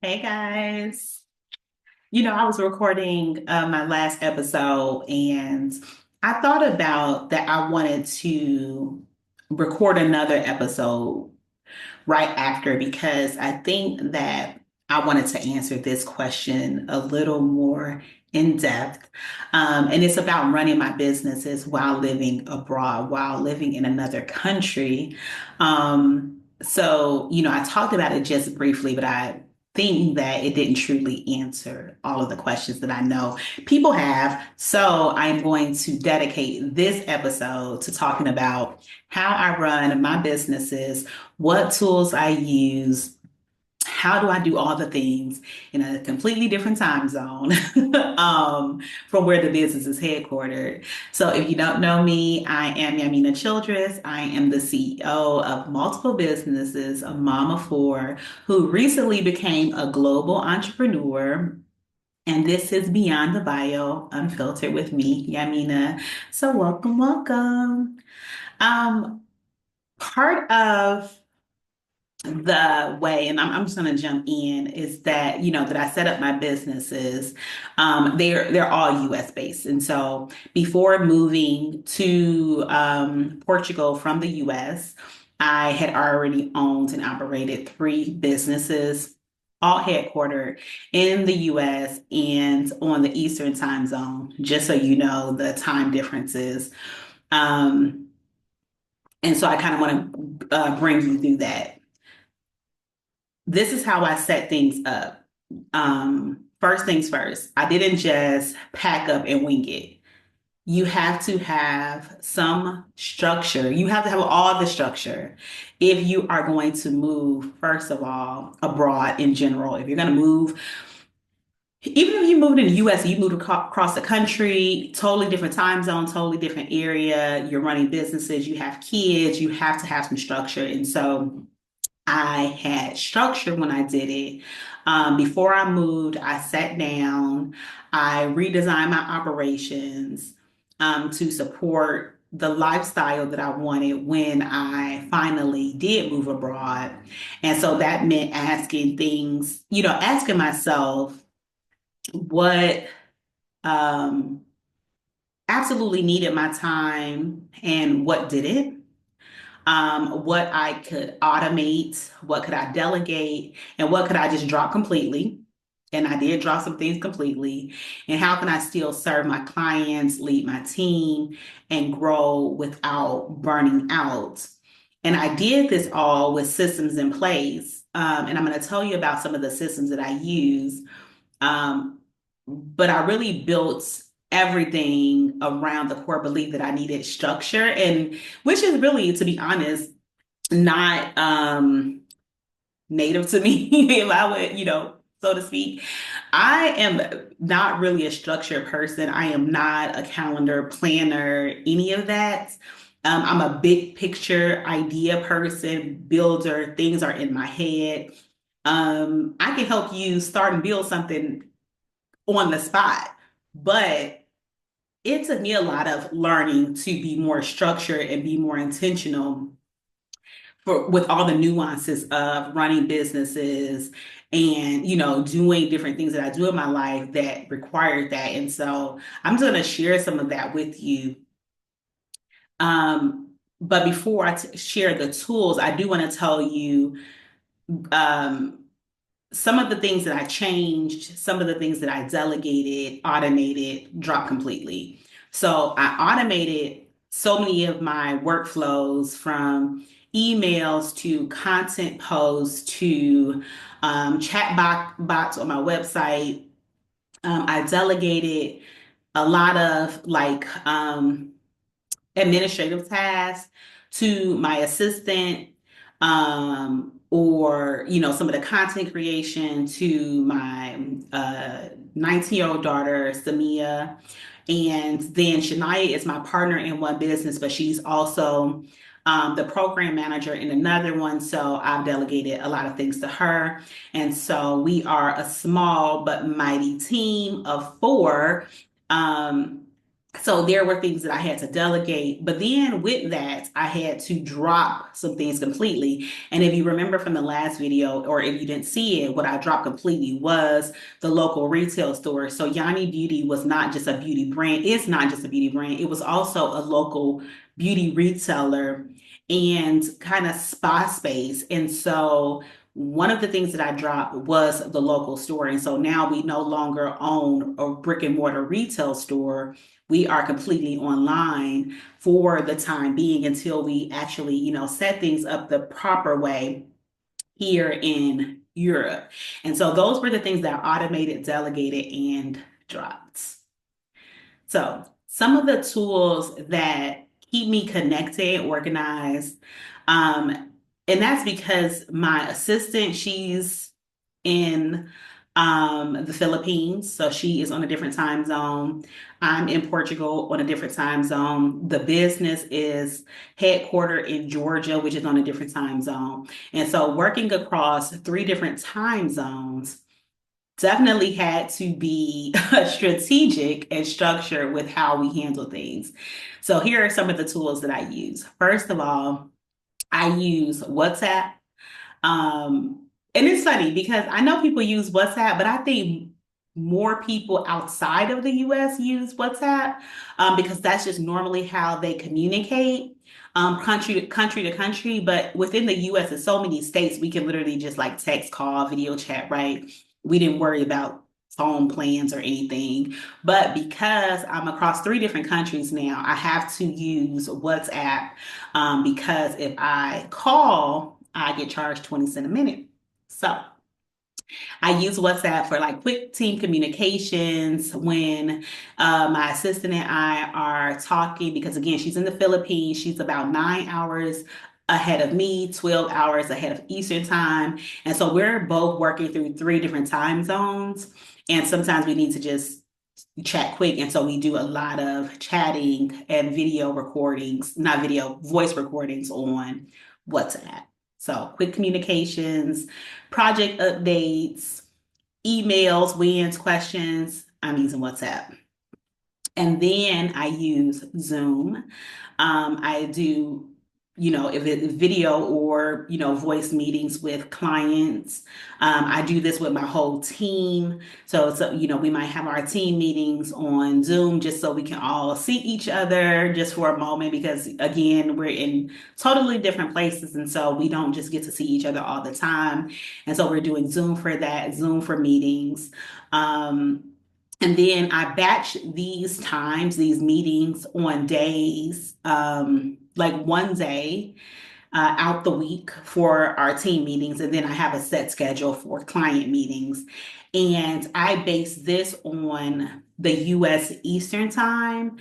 Hey guys. I was recording my last episode and I thought about that I wanted to record another episode right after because I think that I wanted to answer this question a little more in depth. And it's about running my businesses while living abroad, while living in another country. I talked about it just briefly, but I think that it didn't truly answer all of the questions that I know people have. So I'm going to dedicate this episode to talking about how I run my businesses, what tools I use, how do I do all the things in a completely different time zone from where the business is headquartered. So if you don't know me, I am Yaminah Childress. I am the CEO of multiple businesses, a mom of four, who recently became a global entrepreneur. And this is Beyond the Bio, Unfiltered with me, Yaminah. So welcome, welcome. Um, Part of the way, and I'm just going to jump in, is that that I set up my businesses. They're all U.S. based, and so before moving to Portugal from the U.S., I had already owned and operated three businesses, all headquartered in the U.S. and on the Eastern time zone. Just so you know the time differences. Um, and so I kind of want to bring you through that. This is how I set things up. First things first, I didn't just pack up and wing it. You have to have some structure. You have to have all the structure if you are going to move, first of all, abroad in general. If you're going to move, even if you moved in the US, you moved across the country, totally different time zone, totally different area, you're running businesses, you have kids, you have to have some structure. And so I had structure when I did it. Before I moved, I sat down, I redesigned my operations to support the lifestyle that I wanted when I finally did move abroad. And so that meant asking things, asking myself what um, absolutely needed my time and what didn't, what I could automate, what could I delegate, and what could I just drop completely. And I did drop some things completely. And how can I still serve my clients, lead my team, and grow without burning out? And I did this all with systems in place. And I'm going to tell you about some of the systems that I use. Um, but I really built everything around the core belief that I needed structure, and which is really, to be honest, not native to me, if I would, so to speak. I am not really a structured person. I am not a calendar planner, any of that. I'm a big picture idea person, builder. Things are in my head. I can help you start and build something on the spot. But it took me a lot of learning to be more structured and be more intentional with all the nuances of running businesses and doing different things that I do in my life that required that. And so I'm just going to share some of that with you. But before I share the tools, I do want to tell you um, some of the things that I changed, some of the things that I delegated, automated, dropped completely. So I automated so many of my workflows, from emails to content posts to bots on my website. I delegated a lot of administrative tasks to my assistant, or some of the content creation to my 19-year-old daughter Samia. And then Shania is my partner in one business, but she's also the program manager in another one, so I've delegated a lot of things to her. And so we are a small but mighty team of four. um, So there were things that I had to delegate, but then with that, I had to drop some things completely. And if you remember from the last video, or if you didn't see it, what I dropped completely was the local retail store. So Yanni Beauty was not just a beauty brand, it's not just a beauty brand, it was also a local beauty retailer and kind of spa space. And so one of the things that I dropped was the local store. And so now we no longer own a brick and mortar retail store. We are completely online for the time being until we actually, set things up the proper way here in Europe. And so those were the things that I automated, delegated, and dropped. So some of the tools that keep me connected, organized, um, and that's because my assistant, she's in the Philippines, so she is on a different time zone. I'm in Portugal on a different time zone. The business is headquartered in Georgia, which is on a different time zone. And so working across three different time zones definitely had to be strategic and structured with how we handle things. So here are some of the tools that I use. First of all, I use WhatsApp. And it's funny because I know people use WhatsApp, but I think more people outside of the US use WhatsApp because that's just normally how they communicate, country to country. But within the US, in so many states, we can literally just like text, call, video chat, right? We didn't worry about phone plans or anything. But because I'm across three different countries now, I have to use WhatsApp because if I call, I get charged 20 cents a minute. So I use WhatsApp for like quick team communications when my assistant and I are talking, because again, she's in the Philippines. She's about 9 hours ahead of me, 12 hours ahead of Eastern time. And so we're both working through three different time zones. And sometimes we need to just chat quick. And so we do a lot of chatting and video recordings, not video, voice recordings on WhatsApp. So quick communications, project updates, emails, wins, questions. I'm using WhatsApp. And then I use Zoom. I do, if it's video or, voice meetings with clients. I do this with my whole team. So, we might have our team meetings on Zoom just so we can all see each other just for a moment because, again, we're in totally different places. And so we don't just get to see each other all the time. And so we're doing Zoom for that, Zoom for meetings. And then I batch these times, these meetings on days, like one day out the week for our team meetings. And then I have a set schedule for client meetings. And I base this on the US Eastern time,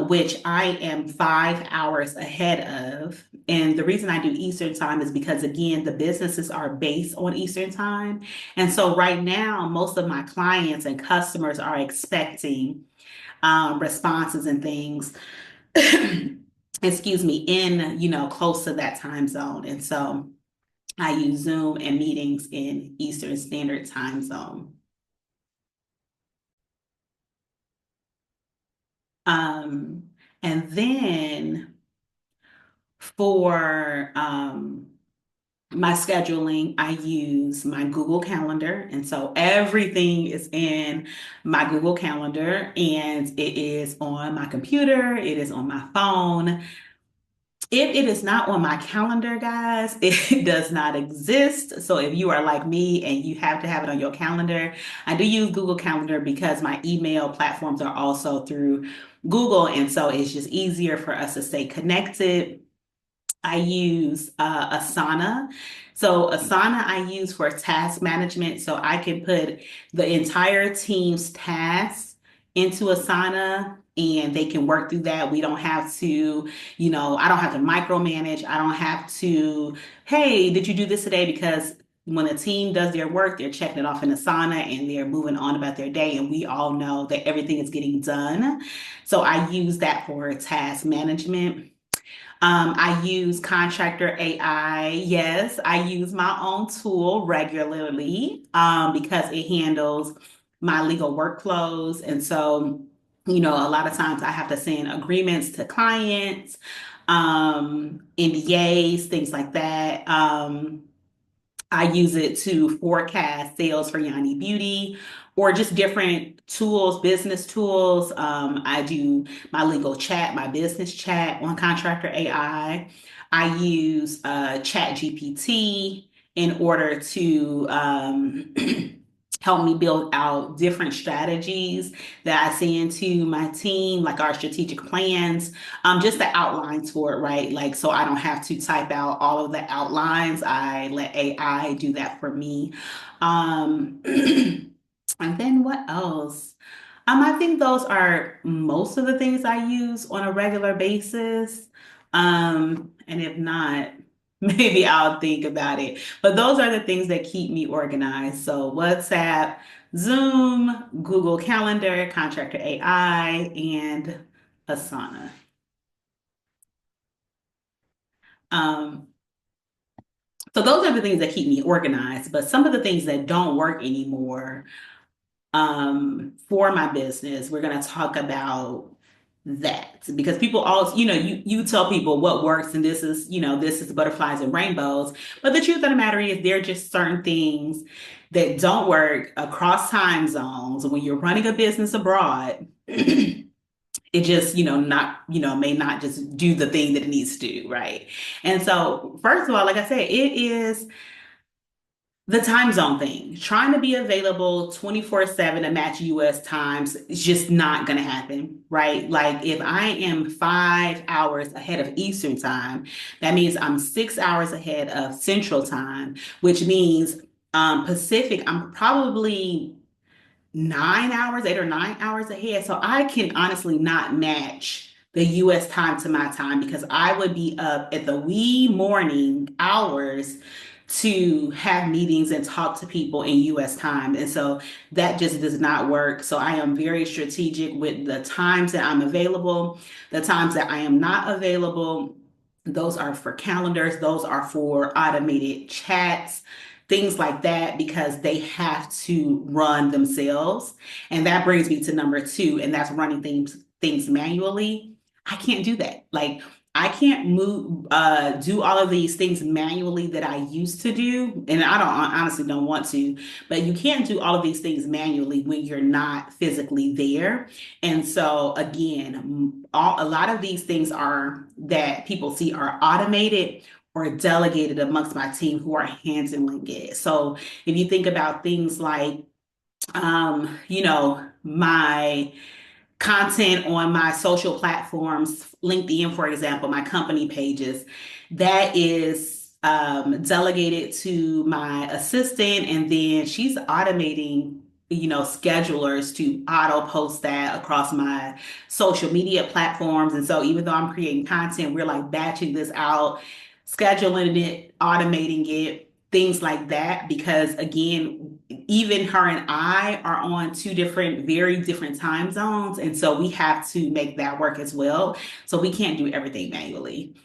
which I am 5 hours ahead of. And the reason I do Eastern time is because, again, the businesses are based on Eastern time. And so right now, most of my clients and customers are expecting responses and things, excuse me, in, close to that time zone. And so I use Zoom and meetings in Eastern Standard Time Zone. Um, and then for my scheduling, I use my Google Calendar. And so everything is in my Google Calendar and it is on my computer, it is on my phone. If it is not on my calendar, guys, it does not exist. So if you are like me and you have to have it on your calendar, I do use Google Calendar because my email platforms are also through Google. And so it's just easier for us to stay connected. I use Asana. So Asana I use for task management. So I can put the entire team's tasks into Asana and they can work through that. We don't have to, I don't have to micromanage. I don't have to, hey, did you do this today? Because when a team does their work, they're checking it off in Asana and they're moving on about their day. And we all know that everything is getting done. So I use that for task management. I use Contractor AI. Yes, I use my own tool regularly because it handles my legal workflows. And so A lot of times I have to send agreements to clients, NDAs, things like that. I use it to forecast sales for Yanni Beauty or just different tools, business tools. I do my legal chat, my business chat on Contractor AI. I use Chat GPT in order to help me build out different strategies that I send to my team, like our strategic plans, just the outlines for it, right? Like, so I don't have to type out all of the outlines. I let AI do that for me. And then what else? I think those are most of the things I use on a regular basis. And if not, maybe I'll think about it. But those are the things that keep me organized. So WhatsApp, Zoom, Google Calendar, Contractor AI, and Asana. Um, so those are the things that keep me organized. But some of the things that don't work anymore for my business, we're going to talk about that because people always, you tell people what works and this is butterflies and rainbows. But the truth of the matter is there are just certain things that don't work across time zones. When you're running a business abroad, it just, not, may not just do the thing that it needs to do, right? And so, first of all, like I said, it is the time zone thing. Trying to be available 24/7 to match US times is just not going to happen, right? Like if I am 5 hours ahead of Eastern time, that means I'm 6 hours ahead of Central time, which means Pacific, I'm probably 9 hours, 8 or 9 hours ahead. So I can honestly not match the US time to my time because I would be up at the wee morning hours to have meetings and talk to people in US time. And so that just does not work. So I am very strategic with the times that I'm available, the times that I am not available. Those are for calendars, those are for automated chats, things like that, because they have to run themselves. And that brings me to number two, and that's running things manually. I can't do that. Like I can't do all of these things manually that I used to do. And I honestly don't want to, but you can't do all of these things manually when you're not physically there. And so again, a lot of these things are that people see are automated or delegated amongst my team who are handling it. So if you think about things like, my content on my social platforms, LinkedIn, for example, my company pages, that is delegated to my assistant, and then she's automating, schedulers to auto post that across my social media platforms. And so even though I'm creating content, we're like batching this out, scheduling it, automating it, things like that, because again, even her and I are on two different, very different time zones. And so we have to make that work as well. So we can't do everything manually.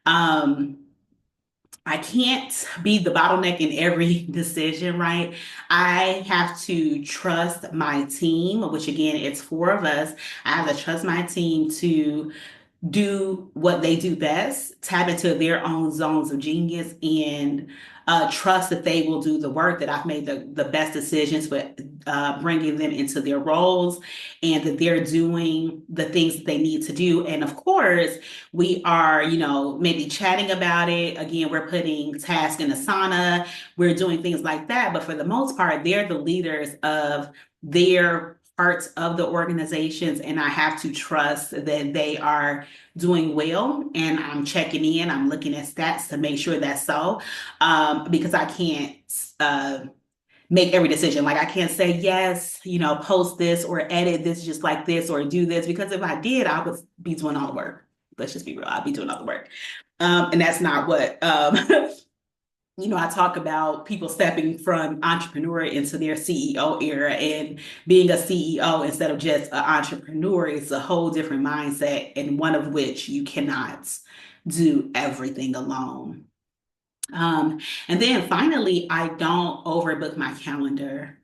Um, I can't be the bottleneck in every decision, right? I have to trust my team, which again, it's four of us. I have to trust my team to do what they do best, tap into their own zones of genius, and trust that they will do the work, that I've made the best decisions with bringing them into their roles, and that they're doing the things that they need to do. And of course, we are, maybe chatting about it. Again, we're putting tasks in Asana, we're doing things like that. But for the most part, they're the leaders of their parts of the organizations, and I have to trust that they are doing well. And I'm checking in, I'm looking at stats to make sure that's so, because I can't make every decision. Like I can't say yes, post this or edit this just like this or do this, because if I did, I would be doing all the work. Let's just be real, I'd be doing all the work. And that's not what I talk about people stepping from entrepreneur into their CEO era, and being a CEO instead of just an entrepreneur is a whole different mindset, and one of which you cannot do everything alone. And then finally, I don't overbook my calendar.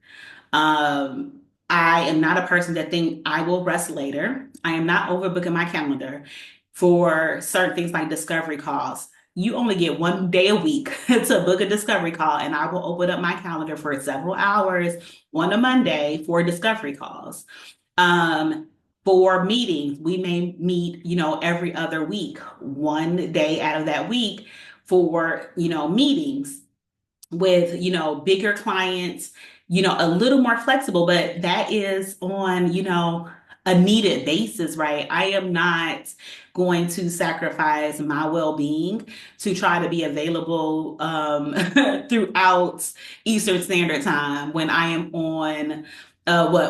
Um, I am not a person that think I will rest later. I am not overbooking my calendar for certain things like discovery calls. You only get one day a week to book a discovery call, and I will open up my calendar for several hours on a Monday for discovery calls. Um, for meetings, we may meet, every other week, one day out of that week for, meetings with, bigger clients, a little more flexible, but that is on, a needed basis, right? I am not going to sacrifice my well-being to try to be available throughout Eastern Standard Time when I am on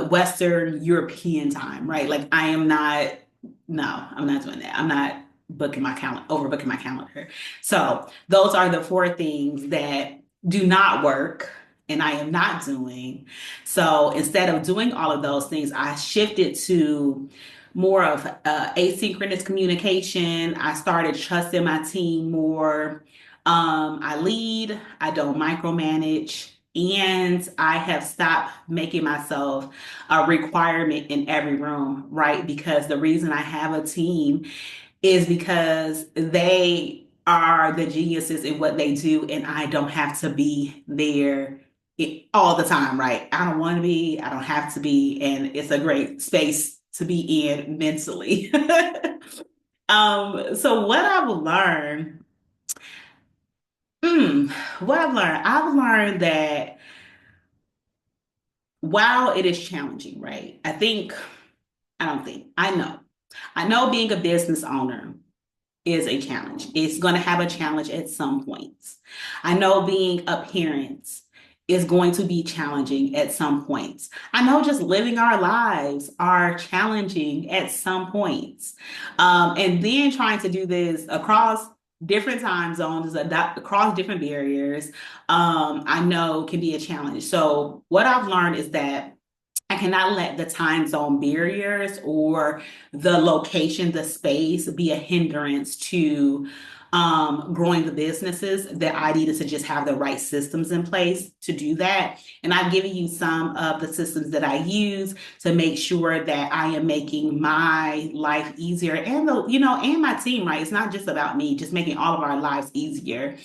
Western European time, right? Like I am not, no, I'm not doing that. I'm not booking my calendar, overbooking my calendar. So those are the four things that do not work and I am not doing. So instead of doing all of those things, I shifted to more of asynchronous communication. I started trusting my team more. I lead, I don't micromanage, and I have stopped making myself a requirement in every room, right? Because the reason I have a team is because they are the geniuses in what they do, and I don't have to be there all the time, right? I don't want to be, I don't have to be, and it's a great space to be in mentally. So what I've learned, I've learned that while it is challenging, right? I know being a business owner is a challenge. It's going to have a challenge at some points. I know being a parent is going to be challenging at some points. I know just living our lives are challenging at some points. And then trying to do this across different time zones, across different barriers, I know can be a challenge. So what I've learned is that I cannot let the time zone barriers or the location, the space be a hindrance to growing the businesses that I needed to just have the right systems in place to do that. And I've given you some of the systems that I use to make sure that I am making my life easier and and my team, right? It's not just about me, just making all of our lives easier.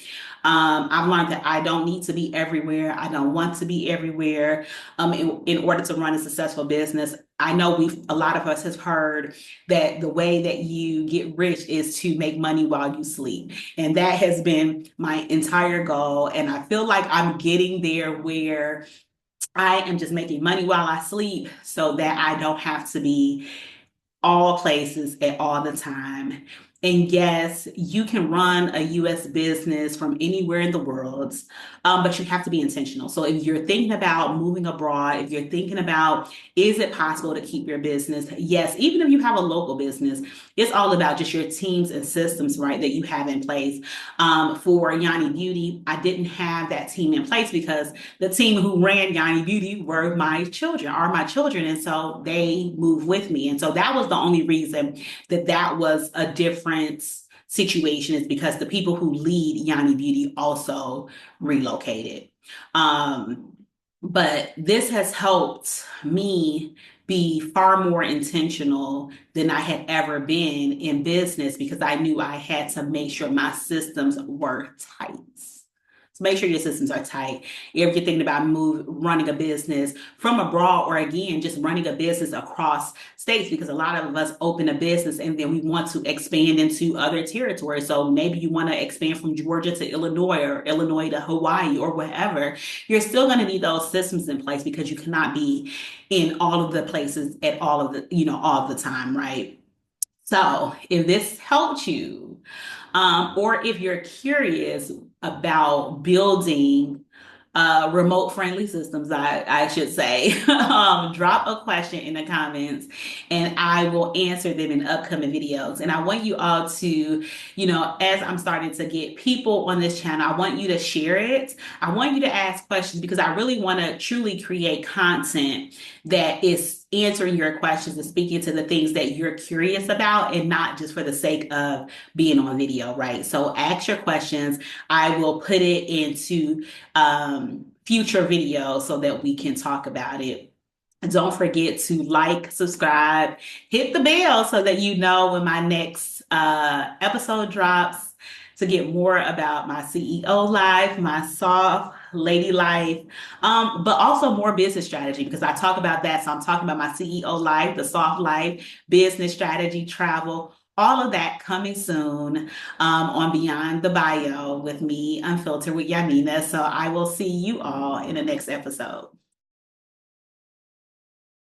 I've learned that I don't need to be everywhere. I don't want to be everywhere in order to run a successful business. I know a lot of us have heard that the way that you get rich is to make money while you sleep. And that has been my entire goal. And I feel like I'm getting there where I am just making money while I sleep so that I don't have to be all places at all the time. And yes, you can run a US business from anywhere in the world, but you have to be intentional. So if you're thinking about moving abroad, if you're thinking about, is it possible to keep your business? Yes, even if you have a local business, it's all about just your teams and systems, right, that you have in place. For Yanni Beauty, I didn't have that team in place because the team who ran Yanni Beauty were my children, are my children. And so they moved with me. And so that was the only reason that was a different situation, is because the people who lead Yanni Beauty also relocated. Um, but this has helped me be far more intentional than I had ever been in business because I knew I had to make sure my systems were tight. So make sure your systems are tight. If you're thinking about running a business from abroad, or again, just running a business across states, because a lot of us open a business and then we want to expand into other territories. So maybe you want to expand from Georgia to Illinois, or Illinois to Hawaii, or whatever. You're still going to need those systems in place because you cannot be in all of the places at all of the time, right? So if this helped you, or if you're curious about building remote friendly systems, I should say, drop a question in the comments and I will answer them in upcoming videos. And I want you all to, as I'm starting to get people on this channel, I want you to share it. I want you to ask questions because I really want to truly create content that is answering your questions and speaking to the things that you're curious about, and not just for the sake of being on video, right? So ask your questions. I will put it into future videos so that we can talk about it. Don't forget to like, subscribe, hit the bell so that you know when my next episode drops, to get more about my CEO life, my soft lady life, but also more business strategy because I talk about that. So I'm talking about my CEO life, the soft life, business strategy, travel. All of that coming soon on Beyond the Bio with me, Unfiltered with Yaminah. So I will see you all in the next episode.